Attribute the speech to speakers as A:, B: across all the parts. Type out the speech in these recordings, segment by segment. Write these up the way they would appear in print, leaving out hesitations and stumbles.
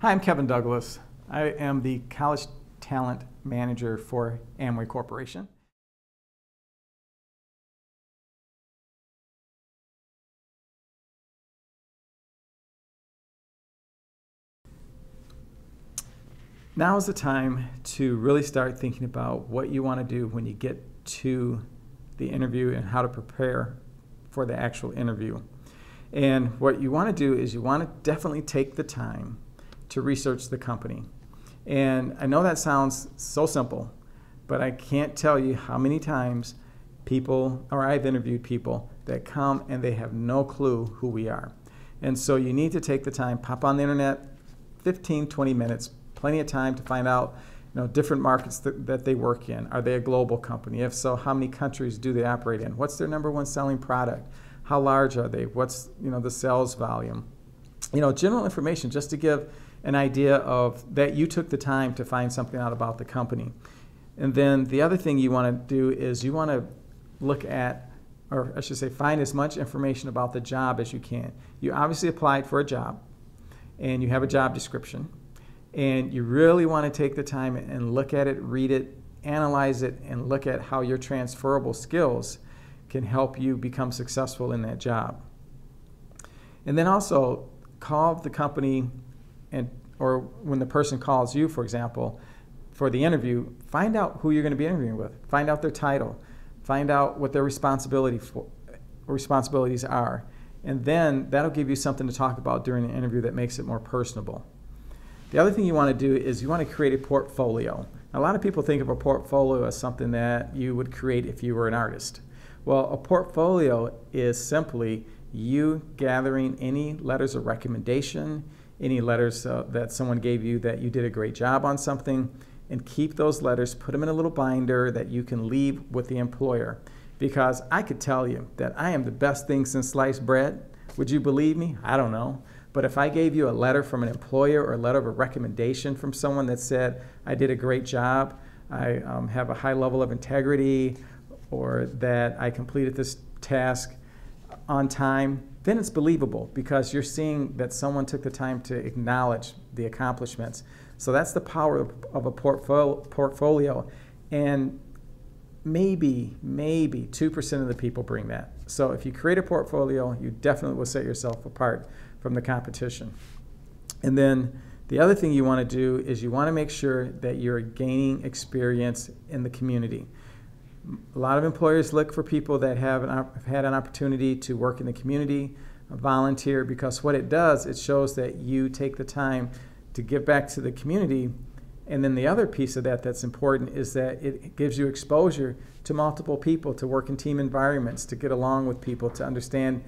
A: Hi, I'm Kevin Douglas. I am the College Talent Manager for Amway Corporation. Now is the time to really start thinking about what you want to do when you get to the interview and how to prepare for the actual interview. And what you want to do is you want to definitely take the time to research the company. And I know that sounds so simple, but I can't tell you how many times I've interviewed people that come and they have no clue who we are. And so you need to take the time, pop on the internet, 15, 20 minutes, plenty of time to find out different markets that they work in. Are they a global company? If so, how many countries do they operate in? What's their number one selling product? How large are they? What's the sales volume? General information just to give an idea of that you took the time to find something out about the company. And then the other thing you want to do is you want to look at, or I should say, find as much information about the job as you can. You obviously applied for a job and you have a job description, and you really want to take the time and look at it, read it, analyze it, and look at how your transferable skills can help you become successful in that job. And then also call the company, or when the person calls you, for example, for the interview, find out who you're going to be interviewing with. Find out their title. Find out what their responsibilities are. And then that'll give you something to talk about during the interview that makes it more personable. The other thing you want to do is you want to create a portfolio. Now, a lot of people think of a portfolio as something that you would create if you were an artist. Well, a portfolio is simply you gathering any letters of recommendation, any letters that someone gave you that you did a great job on something, and keep those letters, put them in a little binder that you can leave with the employer. Because I could tell you that I am the best thing since sliced bread. Would you believe me? I don't know. But if I gave you a letter from an employer or a letter of a recommendation from someone that said, I did a great job, I have a high level of integrity, or that I completed this task on time, then it's believable because you're seeing that someone took the time to acknowledge the accomplishments. So that's the power of a portfolio. And maybe 2% of the people bring that. So if you create a portfolio, you definitely will set yourself apart from the competition. And then the other thing you want to do is you want to make sure that you're gaining experience in the community. A lot of employers look for people that have had an opportunity to work in the community, volunteer, because what it does, it shows that you take the time to give back to the community. And then the other piece of that that's important is that it gives you exposure to multiple people, to work in team environments, to get along with people, to understand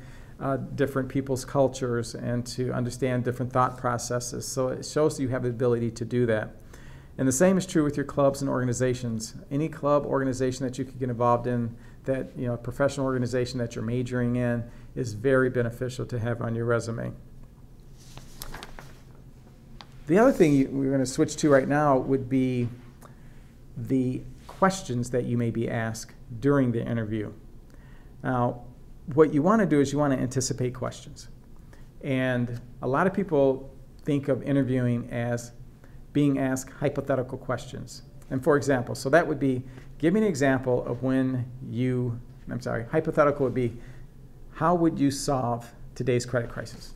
A: different people's cultures, and to understand different thought processes. So it shows you have the ability to do that. And the same is true with your clubs and organizations. Any club organization that you could get involved in, that a professional organization that you're majoring in, is very beneficial to have on your resume. The other thing we're going to switch to right now would be the questions that you may be asked during the interview. Now, what you want to do is you want to anticipate questions. And a lot of people think of interviewing as being asked hypothetical questions. And for example, so that would be, give me an example of hypothetical would be, how would you solve today's credit crisis?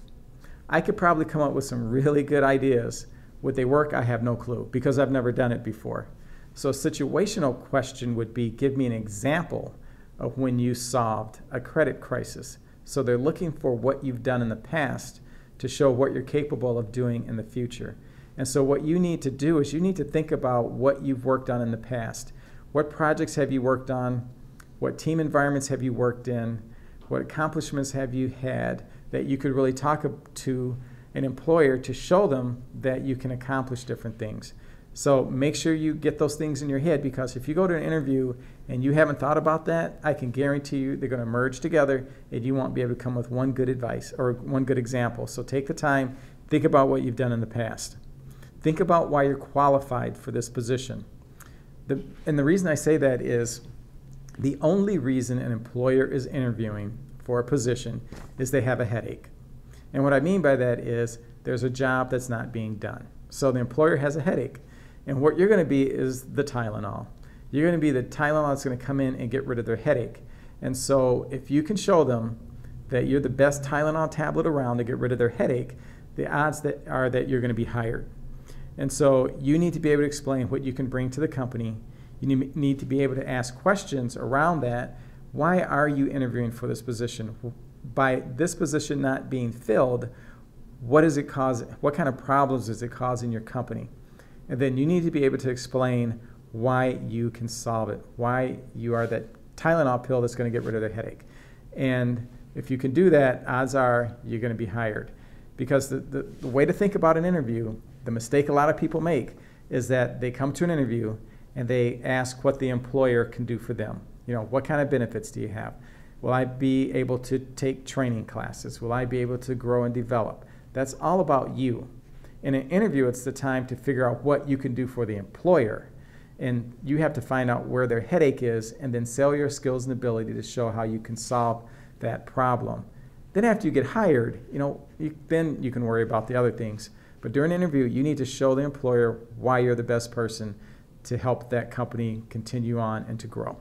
A: I could probably come up with some really good ideas. Would they work? I have no clue because I've never done it before. So a situational question would be, give me an example of when you solved a credit crisis. So they're looking for what you've done in the past to show what you're capable of doing in the future. And so what you need to do is you need to think about what you've worked on in the past. What projects have you worked on? What team environments have you worked in? What accomplishments have you had that you could really talk to an employer to show them that you can accomplish different things? So make sure you get those things in your head, because if you go to an interview and you haven't thought about that, I can guarantee you they're going to merge together and you won't be able to come with one good advice or one good example. So take the time, think about what you've done in the past. Think about why you're qualified for this position. And the reason I say that is the only reason an employer is interviewing for a position is they have a headache. And what I mean by that is there's a job that's not being done. So the employer has a headache. And what you're going to be is the Tylenol. You're going to be the Tylenol that's going to come in and get rid of their headache. And so if you can show them that you're the best Tylenol tablet around to get rid of their headache, the odds are that you're going to be hired. And so you need to be able to explain what you can bring to the company. You need to be able to ask questions around that. Why are you interviewing for this position? By this position not being filled, what is it causing? What kind of problems is it causing your company? And then you need to be able to explain why you can solve it, why you are that Tylenol pill that's going to get rid of the headache. And if you can do that, odds are you're going to be hired. Because the way to think about an interview, the mistake a lot of people make, is that they come to an interview and they ask what the employer can do for them. You know, what kind of benefits do you have? Will I be able to take training classes? Will I be able to grow and develop? That's all about you. In an interview, it's the time to figure out what you can do for the employer. And you have to find out where their headache is and then sell your skills and ability to show how you can solve that problem. Then after you get hired, then you can worry about the other things. But during an interview, you need to show the employer why you're the best person to help that company continue on and to grow.